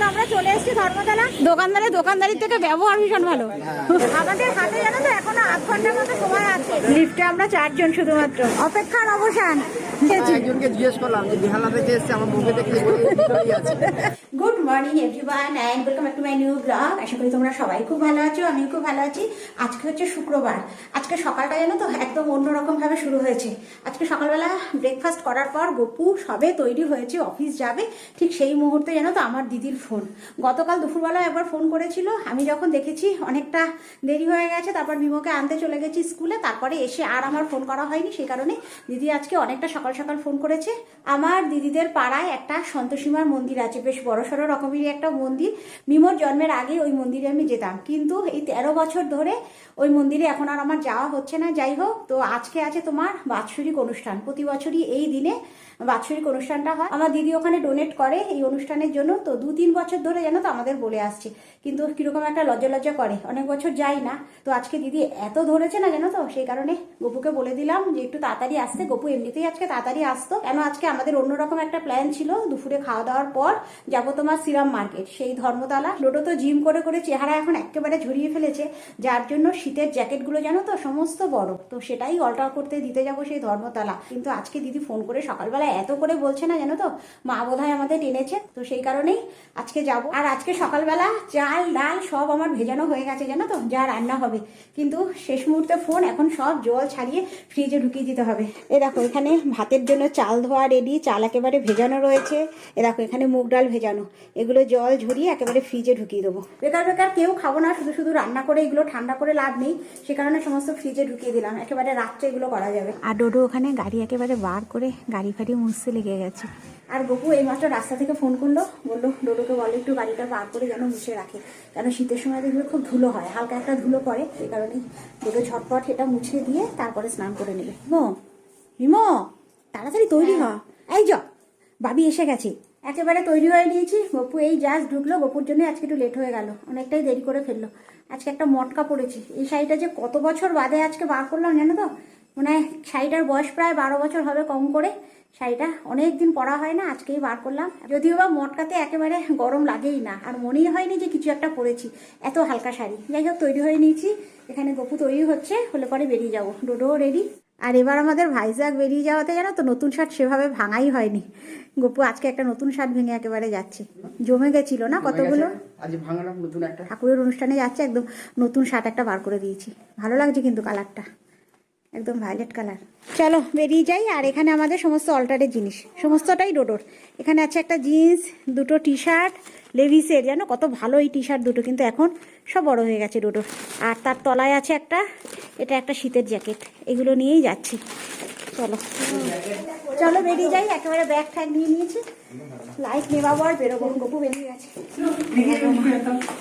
এখন আমরা চলে এসেছি ধর্মতলা। দোকানদারির থেকে ব্যবহার ভীষণ ভালো। আমাদের হাতে জানো তো এখনো 8 ঘন্টার মতো সময় আছে। লিফটে আমরা 4 জন শুধুমাত্র, অপেক্ষার অবসান। একজনকে জিজ্ঞেস করলাম যে বিহালা থেকে এসছে, আমার মুখে দেখলে আছে। Good morning everyone and welcome back to my new blog. আশা করি তোমরা সবাই খুব ভালো আছো, আমি খুব ভালো আছি। আজকে হচ্ছে শুক্রবার। আজকে সকালটা জানো তো একদম অন্যরকম ভাবে শুরু হয়েছে। আজকে সকালবেলা ব্রেকফাস্ট করার পর গপু সবে তৈরি হয়েছে, অফিস যাবে। ঠিক সেই মুহূর্তে জানো তো আমার দিদির ফোন। গতকাল দুপুরবেলা একবার ফোন করেছিল, আমি যখন দেখেছি অনেকটা দেরি হয়ে গেছে, তারপর বিমোকে আনতে চলে গেছি স্কুলে, তারপরে এসে আর আমার ফোন করা হয়নি। সেই কারণে দিদি আজকে অনেকটা সকাল সকাল ফোন করেছে। আমার দিদিদের পাড়ায় একটা সন্তোষীমার মন্দির আছে, বেশ বড়সড় রকমেরই একটা মন্দির। মিমোর জন্মের আগে ওই মন্দিরে আমি যেতাম, কিন্তু এই 13 বছর ধরে ওই মন্দিরে এখন আর আমার যাওয়া হচ্ছে না। যাই হোক, তো আজকে আছে তোমার বাৎসরিক অনুষ্ঠান। প্রতি বছরই এই দিনে বাৎসরিক অনুষ্ঠানটা হয়। আমার দিদি ওখানে ডোনেট করে এই অনুষ্ঠানের জন্য। তো 2-3 বছর ধরে জানো তো আমাদের বলে আসছে, কিন্তু কিরকম একটা লজ্জা করে, অনেক বছর যাই না। তো আজকে দিদি এত ধরেছে না জানো তো, সেই কারণে গপুকে বলে দিলাম যে একটু তাড়াতাড়ি আসতে। গপু এমনিতেই আজকে তাড়াতাড়ি আসতো, কেন আজকে আমাদের অন্যরকম একটা প্ল্যান ছিল। দুপুরে খাওয়া দাওয়ার পর যাবো তোমার শ্রীরাম মার্কেট, সেই ধর্মতলা। লোডো তো জিম করে করে চেহারা এখন একেবারে ঝরিয়ে ফেলেছে, যার জন্য শীতের জ্যাকেটগুলো জানো তো সমস্ত বড়, তো সেটাই অল্টার করতে দিতে যাবো সেই ধর্মতলা। কিন্তু আজকে দিদি ফোন করে সকালবেলা এত করে বলছে না জানো তো, মা বোধহয় আমাদের টেনেছে, তো সেই কারণেই আজকে যাব। আর আজকে সকালবেলা চাল ডাল সব আমার ভেজানো হয়ে গেছে জানো তো, যা রান্না হবে। কিন্তু শেষ মুহূর্তে ফোন, এখন সব জল ছাড়িয়ে ফ্রিজে ঢুকিয়ে দিতে হবে। এ দেখো এখানে ভাতের জন্য চাল ধোয়া রেডি, চাল একেবারে ভেজানো রয়েছে। এ দেখো এখানে মুগ ডাল ভেজানো, এগুলো জল ঝরিয়ে একেবারে ফ্রিজে ঢুকিয়ে দেবো। বেকার বেকার কেউ খাবো না, শুধু শুধু রান্না করে এগুলো ঠান্ডা করে লাভ নেই, সে কারণে সমস্ত ফ্রিজে ঢুকিয়ে দিলাম, একেবারে রাত্রে এগুলো করা যাবে। আর ডোডো ওখানে গাড়ি একেবারে বার করে গাড়ি ফাড়ি মুছতে লেগে গেছে। আর গপু এইমাত্র রাস্তা থেকে ফোন করলো, বললো ডোডোকে বলে একটু গাড়িটা বার করে যেন মুছে রাখে, কেন শীতের সময় দেখবে খুব ধুলো হয়, হালকা একটা ধুলো পড়ে। এই কারণেই ডোডো ঝটপট এটা মুছে দিয়ে তারপরে স্নান করে নেবে। মিমো তাড়াতাড়ি তৈরি হ, এই যা বাবি এসে গেছে। একেবারে তৈরি হয়ে নিয়েছি। গপু এই জাস্ট ঢুকলো, গপুর জন্য আজকে একটু লেট হয়ে গেল, অনেকটাই দেরি করে ফেললো। আজকে একটা মটকা পড়েছি, এই শাড়িটা যে কত বছর বাদে আজকে বার করলাম জানো তো, মানে শাড়িটার বয়স প্রায় 12 বছর হবে কম করে। শাড়িটা অনেক দিন পরা হয় না, আজকেই বার করলাম। যদিও বা মটকাতে একেবারে গরম লাগেই না, আর মনেই হয়নি যে কিছু একটা পরেছি, এত হালকা শাড়ি। যাই হোক তৈরি হয়ে নিয়েছি, এখানে গপু তৈরি হচ্ছে, হলে পরে বেরিয়ে যাবো। ডোডো রেডি। আর এবার আমাদের ভাইজাগ বেরিয়ে যাওয়াতে জানো তো নতুন শার্ট সেভাবে ভাঙাই হয়নি। গপু আজকে একটা নতুন শার্ট ভেঙে একেবারে যাচ্ছে, জমে গেছিল না কতগুলো, ঠাকুরের অনুষ্ঠানে যাচ্ছে, একদম নতুন শার্ট একটা বার করে দিয়েছি। ভালো লাগছে কিন্তু কালারটা, একদম ভায়োলেট কালার। চলো বেরিয়ে যাই। আর এখানে আমাদের সমস্ত অল্টারের জিনিস, সমস্তটাই ডোডোর। এখানে আছে একটা জিন্স, দুটো টি শার্ট লেভিসের, জানো কত ভালো এই টি শার্ট দুটো, কিন্তু এখন সব বড় হয়ে গেছে ডোডোর। আর তার তলায় আছে একটা, এটা একটা শীতের জ্যাকেট, এগুলো নিয়েই যাচ্ছি। চলো চলো বেরিয়ে যাই, একেবারে ব্যাগ ট্যাগ নিয়ে নিয়েছি, লাইট নেবাবো আর বেরোবো। গপু বেরিয়ে গেছে।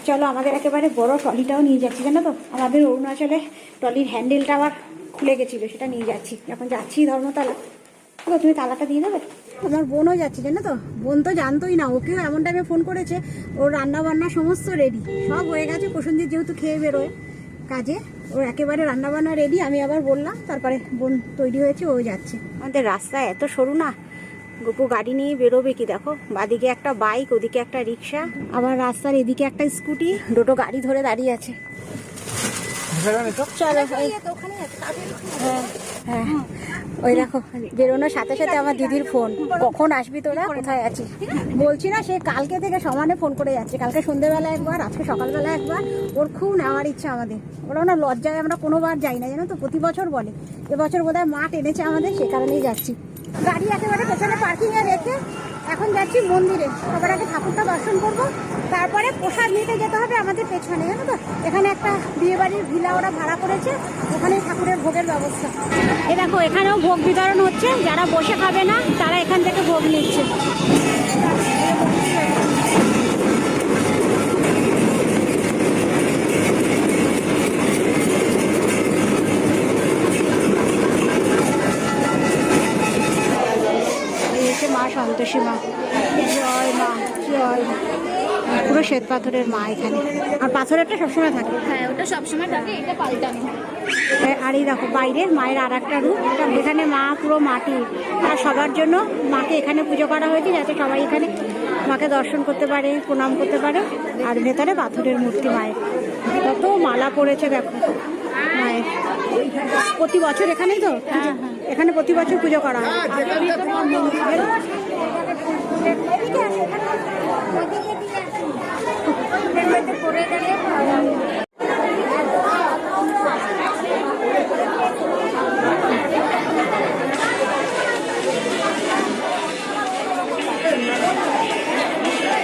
চলো আমাদের একেবারে বড় ট্রলিটাও নিয়ে যাচ্ছি, জানো তো আমাদের অরুণাচলে ট্রলির হ্যান্ডেলটা আবার খুলে গেছিলো, সেটা নিয়ে যাচ্ছি। এখন যাচ্ছি ধর্মতলা। তুমি তালাটা দিয়ে দেবে। আমার বোনও যাচ্ছে জানো তো, বোন তো জানতোই না, ওকেও এমন টাইমে ফোন করেছে, ওর রান্না বান্না সমস্ত রেডি, সব হয়ে গেছে। প্রসেনজিৎ যেহেতু খেয়ে বেরোয় কাজে, ওর একেবারে রান্নাবান্না রেডি। আমি আবার বললাম, তারপরে বোন তৈরি হয়েছে, ও যাচ্ছে। আমাদের রাস্তা এত সরু না, গপু গাড়ি নিয়ে বেরোবে কি দেখো, বাদিকে একটা বাইক, ওদিকে একটা রিক্সা, আবার রাস্তার এদিকে একটা স্কুটি, দুটো গাড়ি ধরে দাঁড়িয়ে আছে। চলো হ্যাঁ ওই দেখো বেরোনোর সাথে সাথে আমার দিদির ফোন, কখন আসবি তোরা, কোথায় আছিস। বলছি না, সে কালকে থেকে সমানে ফোন করে যাচ্ছে, কালকে সন্ধ্যেবেলা একবার, আজকে সকালবেলা একবার। ওর খুব নেওয়ার ইচ্ছা আমাদের, ওরা না লজ্জায় আমরা কোনোবার যাই না জানো তো, প্রতি বছর বলে। এবছর বোধহয় মা টেনেছে আমাদের, সে কারণেই যাচ্ছি। গাড়ি একেবারে পেছনে পার্কিংয়ে রেখে এখন যাচ্ছি মন্দিরে। সবার আগে ঠাকুরটা দর্শন করবো, তারপরে প্রসাদ নিতে যেতে হবে আমাদের পেছনে, জানো তো এখানে একটা বিয়ে বাড়ির ভিলা ওরা ভাড়া করেছে, ওখানে ঠাকুরের ভোগের ব্যবস্থা। এ দেখো এখানেও ভোগ বিতরণ হচ্ছে, যারা বসে খাবে না তারা এখান থেকে ভোগ নিচ্ছে। মা সন্তোষী মা, জয় মা, জয় মা। পুরো শ্বেত পাথরের মা এখানে, আর পাথরেরটা সবসময় থাকে। হ্যাঁ ওটা সবসময় থাকে, এটা পাল্টানো। আর এই দেখো বাইরে মায়ের আর একটা রূপ, এখানে মা পুরো মাটি। আর সবার জন্য মাকে এখানে পুজো করা হয়েছে, যাতে সবাই এখানে মাকে দর্শন করতে পারে, প্রণাম করতে পারে। আর ভেতরে পাথরের মূর্তি মায়ের, কত মালা পড়েছে দেখো মায়ের। প্রতি বছর এখানেই তো এখানে প্রতি বছর পুজো করা হয়।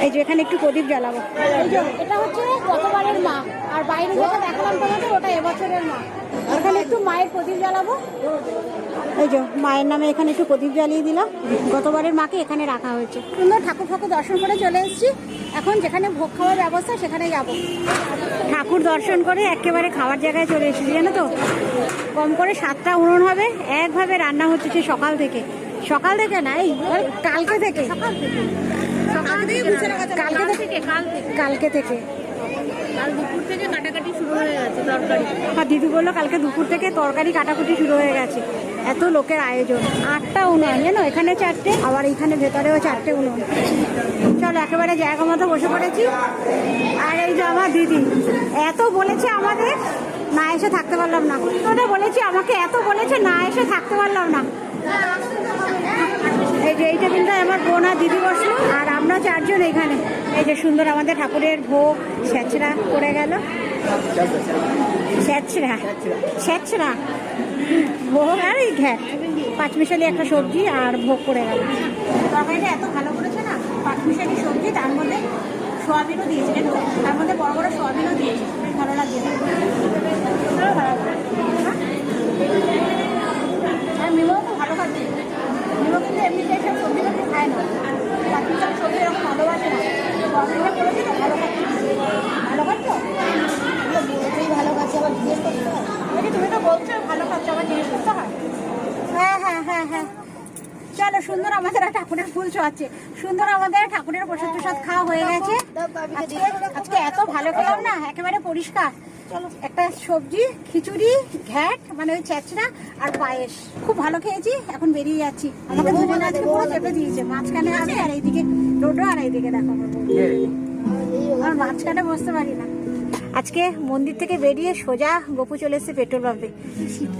এই যে এখানে একটু প্রদীপ জ্বালাবো। এই যে এটা হচ্ছে গতবারের মা, আর বাইরে যেটা দেখালাম তোমাদের ওটা এবছরের মা। এখানে একটু মায়ের প্রদীপ জ্বালাবো। এই যে মায়ের নামে এখানে একটু প্রদীপ জ্বালিয়ে দিলাম। গতবারের মাকে এখানে রাখা হয়েছে। সুন্দর ঠাকুর ঠাকুর দর্শন করে চলে এসেছি। এখন যেখানে ভোগ খাওয়ার ব্যবস্থা সেখানে যাব। ঠাকুর দর্শন করে একেবারে খাওয়ার জায়গায় চলে এসেছি, জানো তো। কম করে 7টা উনুন হবে, একভাবে রান্না হচ্ছে সে সকাল থেকে। সকাল থেকে না, এই কালকে থেকে। কালকে থেকে কাল দুপুর থেকে কাটাকাটি শুরু হয়ে গেছে তরকারি। আর দিদি বললো কালকে দুপুর থেকে তরকারি কাটাকুটি শুরু হয়ে গেছে। এত লোকের আয়োজন। 8টা উনুন জানো, এখানে 4টে, আবার এইখানে ভেতরেও 4টে উনুন। চলো একেবারে জায়গা মতো বসে পড়েছি। আর এই যে আমার দিদি এত বলেছে আমাদের, না এসে থাকতে পারলাম না। ওদের বলেছি, আমাকে এত বলেছে, না এসে থাকতে পারলাম না। এই যে এই টেবিলটা আমার বোন আর দিদি বসলো, আর আমরা 4জন এখানে। এই যে সুন্দর আমাদের ঠাকুরের ভোগ স্যাঁচড়া করে গেল। স্যাঁচড়া ভোগ আর এই ঘ্যাট, 5 মিশালি একটা সবজি আর ভোগ করে গেল। তরকারিটা এত ভালো করেছে না, 5 মিশালি সবজি, তার মধ্যে সোয়াবিনও দিয়েছে, তার মধ্যে বড় বড় সোয়াবিনও দিয়েছে। বেশ ভালো লাগছে। আর মিমো তো ভালো খাচ্ছে। মিমো কিন্তু এমনিতে সব সবজি টবজি খায় না, বাকি সব সবজি এরকম ভালোবাসে না। সোয়াবিনটা করেছি তো ভালো খাচ্ছে। ভালো খাচ্ছ? ভালো খাচ্ছে, আবার জিজ্ঞেস করতে হয়। তুমি তো বলছো ভালো খাচ্ছ, আবার জিজ্ঞেস করতে হয়। হ্যাঁ হ্যাঁ হ্যাঁ হ্যাঁ। চলো, সুন্দর আমাদের ঠাকুরের ফুল ছোঁয়াচ্ছে। সুন্দর আমাদের ঠাকুরের প্রসাদ প্রসাদ খাওয়া হয়ে গেছে। আজকে এত ভালো খেলাম না, একেবারে পরিষ্কার। একটা সবজি, খিচুড়ি, ঘ্যাট মানে ওই চ্যাচড়া আর পায়েস, খুব ভালো খেয়েছি। এখন বেরিয়ে যাচ্ছি। আমাকে দুজন আজকে পুরো চেপে দিয়েছে। মাঝখানে আমি, আর এইদিকে ডোডো, আর এইদিকে দেখো আমার মাঝখানে বসতে পারি না। আজকে মন্দির থেকে বেরিয়ে সোজা গপু চলে এসেছে পেট্রোল পাম্পে।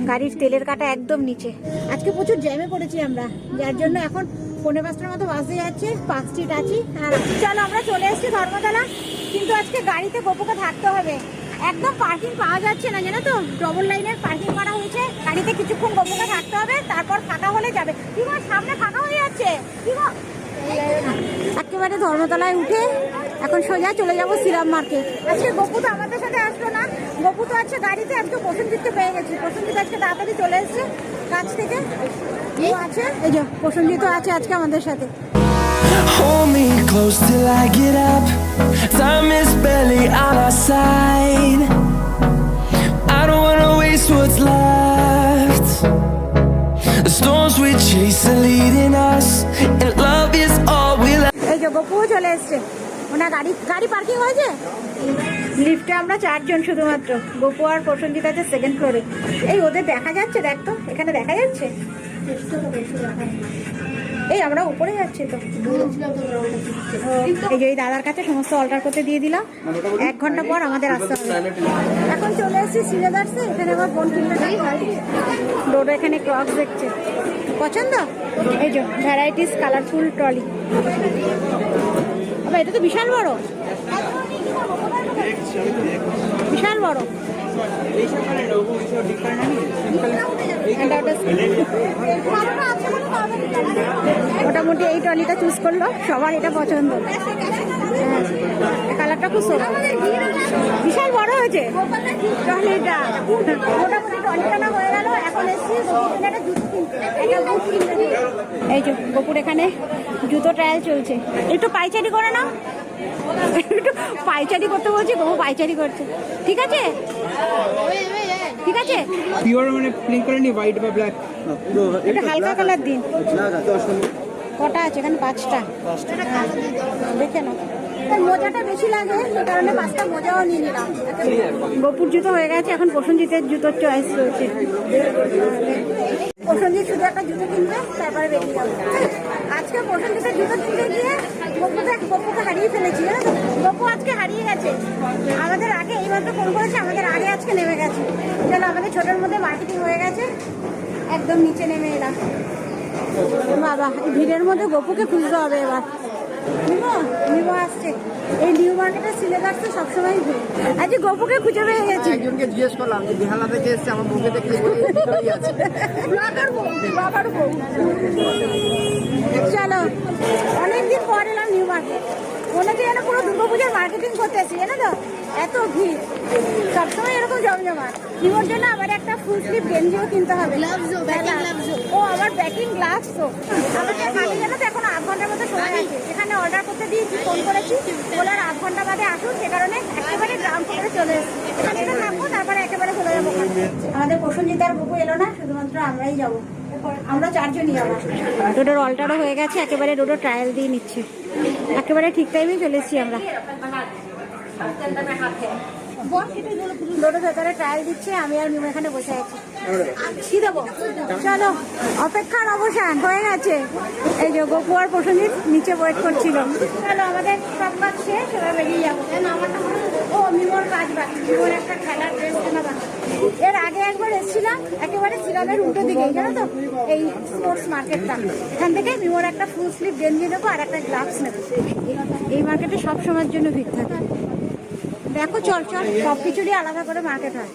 গাড়ির তেলের কাটা একদম নিচে। আজকে প্রচুর জ্যামে পড়েছি আমরা, যার জন্য এখন 4:45টার মতো বাসে যাচ্ছে। 5 স্ট্রিট আছি। আর চলো আমরা চলে এসেছি ধর্মতলা, কিন্তু আজকে গাড়িতে গপুকে থাকতে হবে। একদম পার্কিং পাওয়া যাচ্ছে না, জানো তো। ডবল লাইনের পার্কিং করা হয়েছে। গাড়িতে কিছুক্ষণ গপুকে থাকতে হবে, তারপর ফাঁকা হলে যাবে। কি গো, সামনে ফাঁকা হয়ে যাচ্ছে। কি গো, একেবারে ধর্মতলায় উঠে এখন সোজা চলে যাবো শ্রীরাম মার্কেট। আজকে গপু তো আমাদের সাথে আসলো না। গপু তো আছে গাড়িতে। আজকে প্রসেনজিৎকে পেয়ে গেছি। প্রসেনজিৎ আজকে তাড়াতাড়ি চলে এসছে কাছ থেকে। ও আছে, এই যে প্রসেনজিৎ আছে আজকে আমাদের সাথে। Hold me close till I get up. Time is barely on our side. I don't wanna waste what's left. The storms we chase are leading us, and love is all we'll have. এই যে গপুও চলে এসছে। ওনার গাড়ি parking হয়েছে। লিফটে আমরা 4জন শুধুমাত্র। গপু আর প্রসেনজিৎ আছে 2nd ফ্লোরে। এই ওদের দেখা যাচ্ছে, দেখ তো, এখানে দেখা যাচ্ছে। এই আমরা উপরে যাচ্ছি তো। এই যে এই দাদার কাছে সমস্ত অর্ডার করতে দিয়ে দিলাম। 1 ঘন্টা পর আমাদের আসতে হবে। এখন চলে এসেছি শ্রীলেদার্সে। এখানে আবার বোন কিনতে যাই। ডোডো এখানে ক্রক্স দেখছে, পছন্দ। এই যে ভ্যারাইটিস কালারফুল ট্রলি। আবার এটা তো বিশাল বড়, বিশাল বড়। মোটামুটি এই ট্রলিটা চুজ করলো, সবার এটা পছন্দ। কালারটা খুব সুন্দর, বিশাল বড় হয়েছে ট্রলিটা। মোটামুটি ট্রলিটা না হয়ে গেল। এখন এসছি এই যে গপুর এখানে জুতো ট্রায়াল চলছে। একটু পাইচারি করে নাও, একটু পাইচারি করতে বলছি। গপু পাইচারি করছে। ঠিক আছে, ঠিক আছে। পিওর মানে প্লেন করে নি, হোয়াইট বা ব্ল্যাক? এটা হালকা কালার দিন। কটা আছে এখানে? 5টা। দেখে না, মোজাটা বেশি লাগে, সে কারণে 5টা মোজাও নিয়ে নিলাম। গপুর জুতো হয়ে গেছে, এখন প্রসেনজিতের জুতোর চয়েস রয়েছে। প্রসেনজিৎ শুধু একটা জুতো কিনবে, তারপরে বেরিয়ে যাবে। আজকে প্রসেনজিতের জুতো কিনতে গিয়ে গপুকে হারিয়ে ফেলেছি, জানো তো? গপু আজকে হারিয়ে গেছে আমাদের আগে, এইমাত্র ফোন করেছে, আমাদের আগে আজকে নেমে গেছে। চলো, আমাদের ছোটোর মধ্যে মার্কেটিং হয়ে গেছে, একদম নিচে নেমে এলাম। বাবা, এই ভিড়ের মধ্যে গপুকে খুঁজতে হবে এবার। নিমো আসছে। এই নিউ মার্কেটের সিলেবাস তো সবসময় ভিড়। আজকে গপুকে খুঁজে পেয়ে গেছি। একজনকে জিজ্ঞেস করলাম যে বেহালা থেকে এসছে, আমার মুখে দেখলে বলে এই ভিতরেই আছে। বাবার বউ। চলো, অনেকদিন পর এলাম নিউ মার্কেট। মনে হচ্ছে যেন পুরো দুর্গাপূজার মার্কেটিং করতে এসেছি, জানো তো? এত ভিড়, সবসময় এরকম জমজমাট। নিমোর জন্য আবার একটা ফুল স্লিভ গেঞ্জিও কিনতে হবে। ও আবার ব্যাকিং গ্লাভস। তো আমাকে খালি, জানো তো, এখন 8 ঘন্টার মতো সময় আছে। এখানে অর্ডার করতে দিয়েছি, ফোন করেছি, বলার 8 ঘন্টা বাদে আসুন। সে কারণে একেবারে গ্রাউন্ড ফ্লোরে চলে এসেছি। এখানে থাকবো, তারপরে একেবারে চলে যাবো। আমাদের প্রসেনজিৎ আর গপু এলো না, শুধুমাত্র আমরাই যাবো। আমরা 4 জনই আবার। ডোডোর অল্টারও হয়ে গেছে, একেবারে ডোডো ট্রায়াল দিয়ে নিচ্ছে। একেবারে ঠিক টাইমেই চলে এসেছি আমরা। ডোডো ভেতরে ট্রায়াল দিচ্ছে, আমি আর মিমো এখানে বসে আছি। কি দেবো? চলো, অপেক্ষার অবসান হয়ে গেছে। এই যে গপু আর প্রসেনজিৎ নিচে ওয়েট করছিল। চলো, আমাদের সব কাজ শেষ, এবার বেরিয়ে যাবো। ও মিমোর কাজ বাকি, মিমোর একটা খেলার ড্রেস কেনা বাকি। এর আগে একবার এসেছিলাম, একেবারে সিরামের উল্টো দিকে, জানো তো, এই স্পোর্টস মার্কেটটা। এখান থেকে মিমোর একটা ফুল স্লিভ গেঞ্জি নেবো আর একটা গ্লাভস নেবো। এই মার্কেটে সব সময়ের জন্য ভিড় থাকে। দেখো, চল চল, সব কিছুরই আলাদা করে মার্কেট হয়।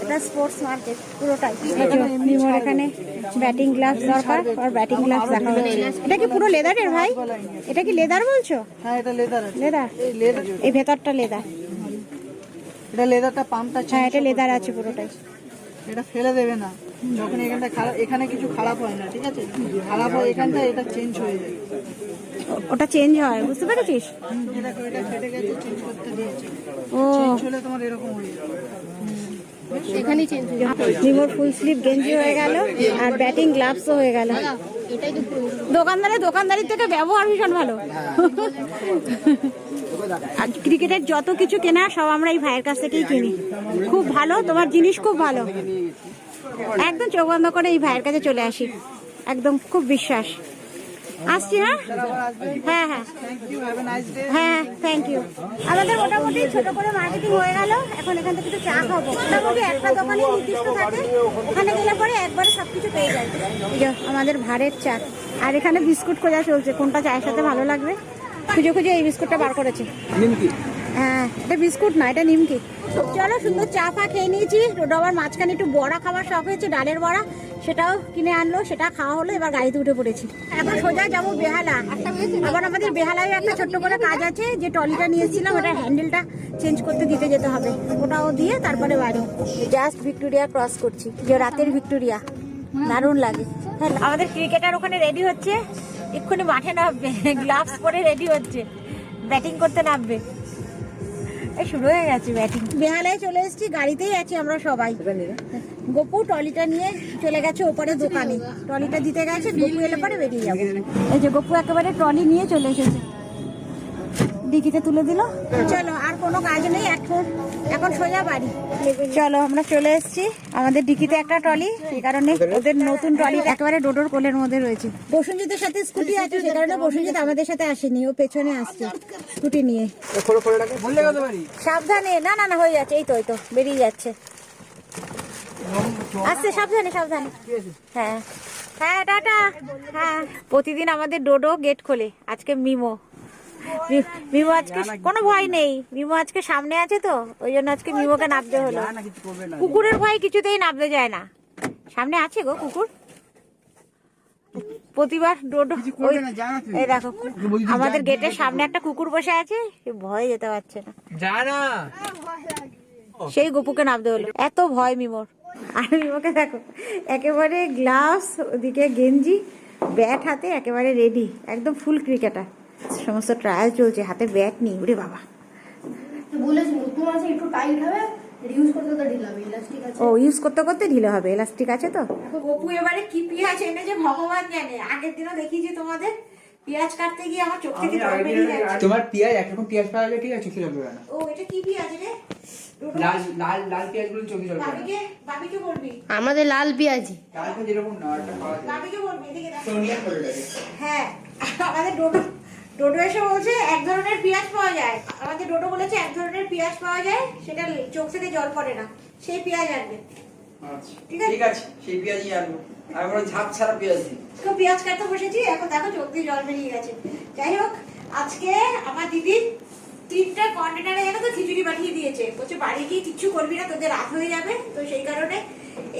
এটা স্পোর্টস মার্কেট পুরোটাই। মিমোর এখানে ব্যাটিং গ্লাভস দরকার, আর ব্যাটিং গ্লাভস দেখা হচ্ছে। এটা কি পুরো লেদারের ভাই? এটা কি লেদার বলছো? হ্যাঁ, এটা লেদার। লেদার? এই ভেতরটা লেদার? এটা লেদারটা পাম্পটা। হ্যাঁ, এটা লেদার আছে পুরোটাই। এটা ফেলে দেবে না যখন এখানটা খারাপ, এখানে কিছু খারাপ হয় না, ঠিক আছে? খারাপ হয় এখানটা, এটা চেঞ্জ হয়ে যায়। ওটা চেঞ্জ হয়, বুঝতে পেরেছিস? এটা ফেটে গেছে, চেঞ্জ করতে দিয়েছে। ও, চেঞ্জ হলে তোমার এরকম হয়ে যাবে। এখানেই চেঞ্জ হয়ে যাবে। মিমোর ফুল স্লিভ গেঞ্জি হয়ে গেল, আর ব্যাটিং গ্লাভসও হয়ে গেল। এটাই তো দোকানদারির থেকে ব্যবহার ভীষণ ভালো। আর ক্রিকেটের যত কিছু কেনা সব আমরা এই ভাইয়ের কাছ থেকেই কিনি। খুব ভালো, তোমার জিনিস খুব ভালো। একদম চোখ বন্ধ করে এই ভাইয়ের কাছে চলে আসি, একদম খুব বিশ্বাস। আসছি। হ্যাঁ হ্যাঁ হ্যাঁ হ্যাঁ, থ্যাংক ইউ। আমাদের মোটামুটি ছোট করে মার্কেটিং হয়ে গেল। এখন এখান থেকে একটু চা খাবো। মোটামুটি একটা দোকানে নির্দিষ্ট থাকে, ওখানে গেলে পরে একবারে সবকিছু পেয়ে যায়। এই যে আমাদের ভাড়ের চা, আর এখানে বিস্কুট খোঁজা চলছে, কোনটা চায়ের সাথে ভালো লাগবে। খুঁজে খুঁজে এই বিস্কুটটা বার করেছে। হ্যাঁ, এটা বিস্কুট না, এটা নিমকি। চলো, সুন্দর চা ফা খেয়ে নিয়েছি। রোড আবার মাঝখানে একটু বড়া খাবার শখ হয়েছে, ডালের বড়া, সেটাও কিনে আনলো, সেটা খাওয়া হলো। এবার গাড়িতে উঠে পড়েছি, এখন সোজা যাবো বেহালা। আবার আমাদের বেহালায় একটা ছোট্ট করে কাজ আছে, যে ট্রলিটা নিয়েছিলাম ওটার হ্যান্ডেলটা চেঞ্জ করতে দিতে যেতে হবে। ওটাও দিয়ে তারপরে বাড়ি। জাস্ট ভিক্টোরিয়া ক্রস করছি, যে রাতের ভিক্টোরিয়া, দারুণ লাগে। হ্যাঁ, আমাদের ক্রিকেটার ওখানে রেডি হচ্ছে, এক্ষুনি মাঠে নামবে, গ্লাভস পরে রেডি হচ্ছে, ব্যাটিং করতে নামবে। শুরু হয়ে গেছে ব্যাটিং। বেহালায় চলে এসেছি, গাড়িতেই আছি আমরা সবাই। গপু ট্রলিটা নিয়ে চলে গেছে ওপরে দোকানে, ট্রলিটা দিতে গেছে। গপু এলে পরে বেরিয়ে যাবো। এই যে গপু একেবারে ট্রলি নিয়ে চলে এসেছে, ডিকিতে তুলে দিল। চলো, আর কোনো কাজ নেই, এখন সোজা বাড়ি। চলো, আমরা চলে এসেছি। আমাদের ডিকিতে একটা ট্রলি, সেই কারণে ওদের নতুন ট্রলি একেবারে ডোডোর কোলের মধ্যে রয়েছে। প্রসেনজিতের সাথে স্কুটি আছে, সে কারণে প্রসেনজিৎ আমাদের সাথে আসেনি, ও পেছনে আসছে স্কুটি নিয়ে। সাবধানে, না না না, হয়ে যাচ্ছে। এই তো বেরিয়ে যাচ্ছে, আসছে, সাবধানে সাবধানে। হ্যাঁ হ্যাঁ, টাটা। হ্যাঁ, প্রতিদিন আমাদের ডোডো গেট খোলে, আজকে মিমো আজকে কোনো ভয় নেই। মিমো আজকে সামনে আছে, তো ওই জন্য আজকে মিমোকে নামতে হলো। কুকুরের ভয় কিছুতেই নামতে যায় না, সামনে আছে গো কুকুর। প্রতিবার ডোডো, এই দেখো আমাদের গেটের সামনে একটা কুকুর বসে আছে, ভয়ে যেতে পারছে না, সেই গপুকে নামতে হলো, এত ভয় মিমোর। আর মিমোকে দেখো, একেবারে গ্লাভস, ওদিকে গেঞ্জি, ব্যাট হাতে, একেবারে রেডি, একদম ফুল ক্রিকেটার। সমস্ত ট্রায়াল চলছে, হাতে ব্যাট নিয়ে। ওরে বাবা, ও ইউজ করতে করতে ঢিলে হবে, ইলাস্টিক আছে তো। গপু এবারে কি পেঁয়াজ এনেছে ভগবান জানে। আগের দিনও দেখিয়েছি তোমাদের, পেঁয়াজ কাটতে গিয়ে আমার চোখ থেকে জল বেরিয়ে যাচ্ছে। তোমার পেঁয়াজ একরকম পেঁয়াজ পাওয়া যায়, ঠিক আছে, চোখে জল বেরোয় না। ও, এটা কি পেঁয়াজ রে? লাল লাল লাল পেঁয়াজগুলো চোখে জল বেরোয় না। বাবিকে বলবি, আমাদের লাল পেঁয়াজি। লাল পেঁয়াজ এরকম না, এটা পাওয়া যায়। বাবিকে বলবি, এদিকে দেখ। সোনিয়া করে লাগে। হ্যাঁ, আমাদের ডোডো এসে বলছে এক ধরনের পেঁয়াজ পাওয়া যায়, আমাকে ডোডো বলেছে এক ধরনের পেঁয়াজ পাওয়া যায়, সেটা চোখ থেকে জল পড়ে না, সেই পেঁয়াজ আনবে। আচ্ছা ঠিক আছে? ঠিক আছে, সেই পেঁয়াজই আনবো। আমি বড় ঝাপ ছাড়া পেঁয়াজ দিই। তো পেঁয়াজ কাটতে বসেছি, এখন দেখো চোখ দিয়ে জল বেরিয়ে গেছে। যাই হোক, আজকে আমার দিদি 3টা কন্টেনারে যেন তো খিচুড়ি পাঠিয়ে দিয়েছে, বলছে বাড়ি গিয়ে কিচ্ছু করবি না, তোদের রাত হয়ে যাবে। তো সেই কারণে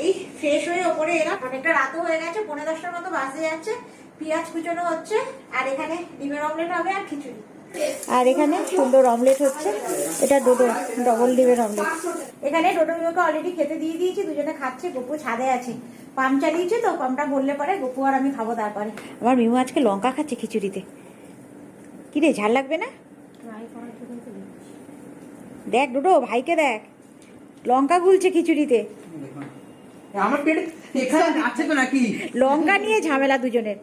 এই ফ্রেশ হয়ে ওপরে এলাম, অনেকটা রাতও হয়ে গেছে, 9:30টার মতো বাজতে যাচ্ছে। পেঁয়াজ কুচনো হচ্ছে, আর এখানে ডিমের অমলেট হবে আর খিচুড়ি। আর এখানে সুন্দর অমলেট হচ্ছে, এটা ডোডো ডবল ডিমের অমলেট। এখানে ডোডো মিমোকে অলরেডি খেতে দিয়ে দিয়েছি, দুজনে খাচ্ছে। গপু ছাদে আছে, পাম্প চালিয়েছে, তো পাম্পটা ভরলে পরে গপু আর আমি খাবো। তারপরে আমার মিমু আজকে লঙ্কা খাচ্ছে খিচুড়িতে। কি রে, ঝাল লাগবে না? দেখ ডোডো, ভাইকে দেখ, লঙ্কা গুলছে খিচুড়িতে। আমার পেটে এখানে আছে তো নাকি? লঙ্কা নিয়ে ঝামেলা দুজনের।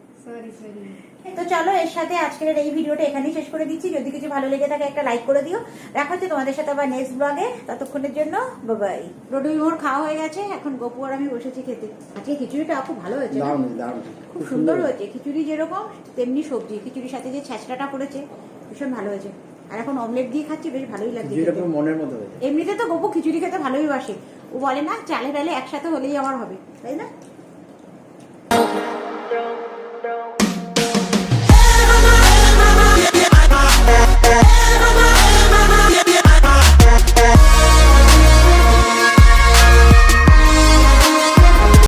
তো চলো, এর সাথে আজকের এই ভিডিওটা এখানেই শেষ করে দিচ্ছি। যদি কিছু ভালো লেগে থাকে একটা লাইক করে দিও। দেখা হচ্ছে তোমাদের সাথে আবার নেক্সট ব্লগে, ততক্ষণের জন্য বাই বাই। রোডু মোর খাওয়া হয়ে গেছে, এখন গপু আর আমি বসেছি খেতে। আজকে খিচুড়িটা খুব ভালো হয়েছে, খুব সুন্দর হয়েছে। খিচুড়ি যেরকম তেমনি সবজি, খিচুড়ির সাথে যে ছ্যাঁচড়াটা পড়েছে ভীষণ ভালো হয়েছে। আর এখন অমলেট দিয়ে খাচ্ছি, বেশ ভালোই লাগছে খেতে। মনের মতো হয়েছে। এমনিতে তো গপু খিচুড়ি খেতে ভালোই বাসে, ও বলে না চালে ডালে একসাথে হলেই আমার হবে, তাই না?